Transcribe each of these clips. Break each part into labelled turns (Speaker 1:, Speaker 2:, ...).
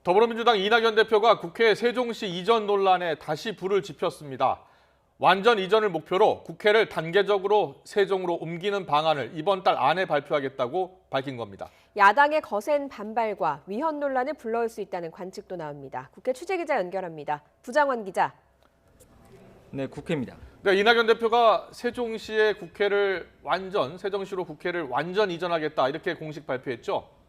Speaker 1: 더불어민주당 이낙연 대표가 국회 세종시 이전 논란에 다시 불을 지폈습니다. 완전 이전을 목표로 국회를 단계적으로 세종으로 옮기는 방안을 이번 달 안에 발표하겠다고 밝힌 겁니다.
Speaker 2: 야당의 거센 반발과 위헌 논란을 불러올 수 있다는 관측도 나옵니다. 국회 취재기자 연결합니다. 부장원 기자.
Speaker 3: 네, 국회입니다.
Speaker 1: 네, 이낙연 대표가 세종시로 국회를 완전 이전하겠다 이렇게 공식 발표했죠.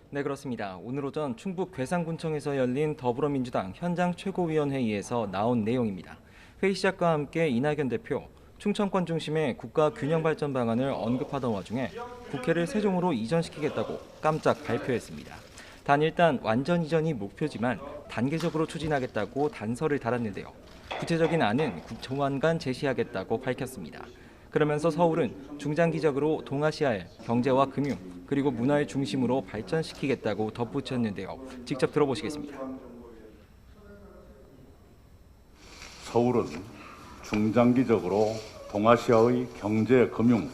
Speaker 3: 네, 그렇습니다. 오늘 오전 충북 괴산군청에서 열린 더불어민주당 현장 최고위원회의에서 나온 내용입니다. 회의 시작과 함께 이낙연 대표, 충청권 중심의 국가 균형 발전 방안을 언급하던 와중에 국회를 세종으로 이전시키겠다고 깜짝 발표했습니다. 단 일단 완전 이전이 목표지만 단계적으로 추진하겠다고 단서를 달았는데요. 구체적인 안은 조만간 제시하겠다고 밝혔습니다. 그러면서 서울은 중장기적으로 동아시아의 경제와 금융 그리고 문화의 중심으로 발전시키겠다고 덧붙였는데요. 직접 들어보시겠습니다.
Speaker 4: 서울은 중장기적으로 동아시아의 경제, 금융,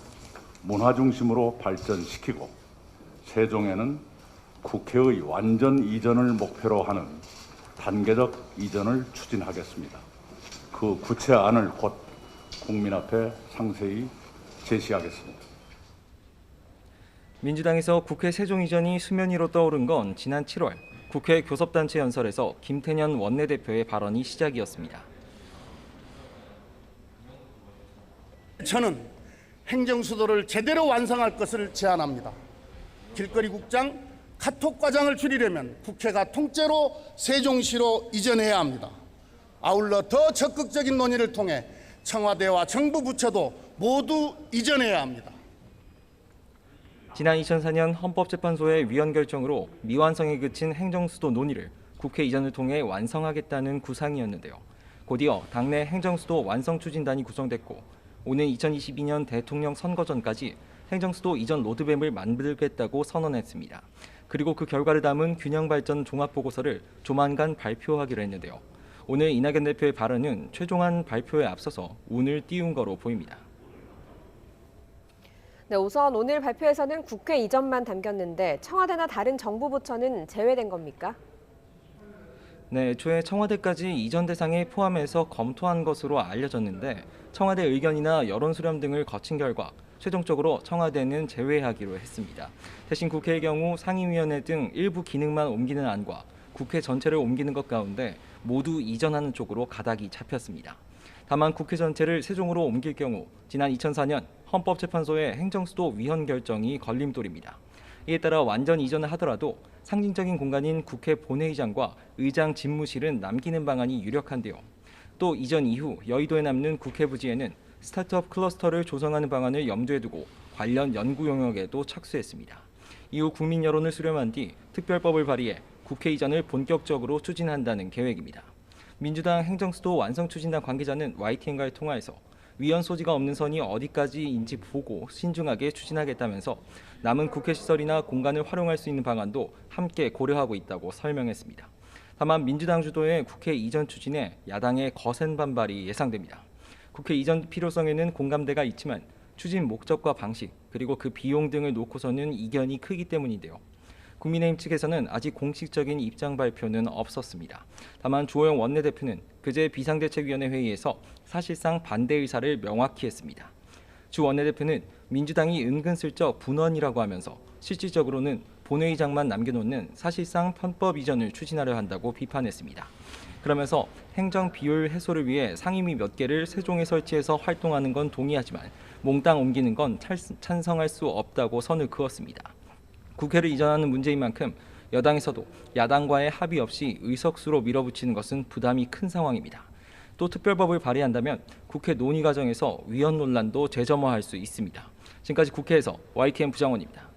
Speaker 4: 문화 중심으로 발전시키고 세종에는 국회의 완전 이전을 목표로 하는 단계적 이전을 추진하겠습니다. 그 구체안을 곧 국민 앞에 상세히 제시하겠습니다.
Speaker 3: 민주당에서 국회 세종 이전이 수면 위로 떠오른 건 지난 7월 국회 교섭단체 연설에서 김태년 원내대표의 발언이 시작이었습니다.
Speaker 5: 저는 행정수도를 제대로 완성할 것을 제안합니다. 길거리 국장, 카톡 과장을 줄이려면 국회가 통째로 세종시로 이전해야 합니다. 아울러 더 적극적인 논의를 통해 청와대와 정부 부처도 모두 이전해야 합니다.
Speaker 3: 지난 2004년 헌법재판소의 위헌 결정으로 미완성에 그친 행정수도 논의를 국회 이전을 통해 완성하겠다는 구상이었는데요. 곧이어 당내 행정수도 완성 추진단이 구성됐고 오는 2022년 대통령 선거 전까지 행정수도 이전 로드맵을 만들겠다고 선언했습니다. 그리고 그 결과를 담은 균형발전 종합보고서를 조만간 발표하기로 했는데요. 오늘 이낙연 대표의 발언은 최종안 발표에 앞서서 운을 띄운 거로 보입니다.
Speaker 2: 네, 우선 오늘 발표에서는 국회 이전만 담겼는데 청와대나 다른 정부 부처는 제외된 겁니까?
Speaker 3: 네, 애초에 청와대까지 이전 대상에 포함해서 검토한 것으로 알려졌는데 청와대 의견이나 여론 수렴 등을 거친 결과 최종적으로 청와대는 제외하기로 했습니다. 대신 국회의 경우 상임위원회 등 일부 기능만 옮기는 안과 국회 전체를 옮기는 것 가운데 모두 이전하는 쪽으로 가닥이 잡혔습니다. 다만 국회 전체를 세종으로 옮길 경우 지난 2004년 헌법재판소의 행정수도 위헌 결정이 걸림돌입니다. 이에 따라 완전 이전을 하더라도 상징적인 공간인 국회 본회의장과 의장 집무실은 남기는 방안이 유력한데요. 또 이전 이후 여의도에 남는 국회 부지에는 스타트업 클러스터를 조성하는 방안을 염두에 두고 관련 연구 영역에도 착수했습니다. 이후 국민 여론을 수렴한 뒤 특별법을 발의해 국회 이전을 본격적으로 추진한다는 계획입니다. 민주당 행정수도 완성추진단 관계자는 YTN과의 통화에서 위헌 소지가 없는 선이 어디까지인지 보고 신중하게 추진하겠다면서 남은 국회 시설이나 공간을 활용할 수 있는 방안도 함께 고려하고 있다고 설명했습니다. 다만 민주당 주도의 국회 이전 추진에 야당의 거센 반발이 예상됩니다. 국회 이전 필요성에는 공감대가 있지만 추진 목적과 방식 그리고 그 비용 등을 놓고서는 이견이 크기 때문인데요. 국민의힘 측에서는 아직 공식적인 입장 발표는 없었습니다. 다만 주호영 원내대표는 그제 비상대책위원회 회의에서 사실상 반대 의사를 명확히 했습니다. 주 원내대표는 민주당이 은근슬쩍 분원이라고 하면서 실질적으로는 본회의장만 남겨놓는 사실상 편법 이전을 추진하려 한다고 비판했습니다. 그러면서 행정 비효율 해소를 위해 상임위 몇 개를 세종에 설치해서 활동하는 건 동의하지만 몽땅 옮기는 건 찬성할 수 없다고 선을 그었습니다. 국회를 이전하는 문제인 만큼 여당에서도 야당과의 합의 없이 의석수로 밀어붙이는 것은 부담이 큰 상황입니다. 또 특별법을 발의한다면 국회 논의 과정에서 위헌 논란도 재점화할 수 있습니다. 지금까지 국회에서 YTN 부장원입니다.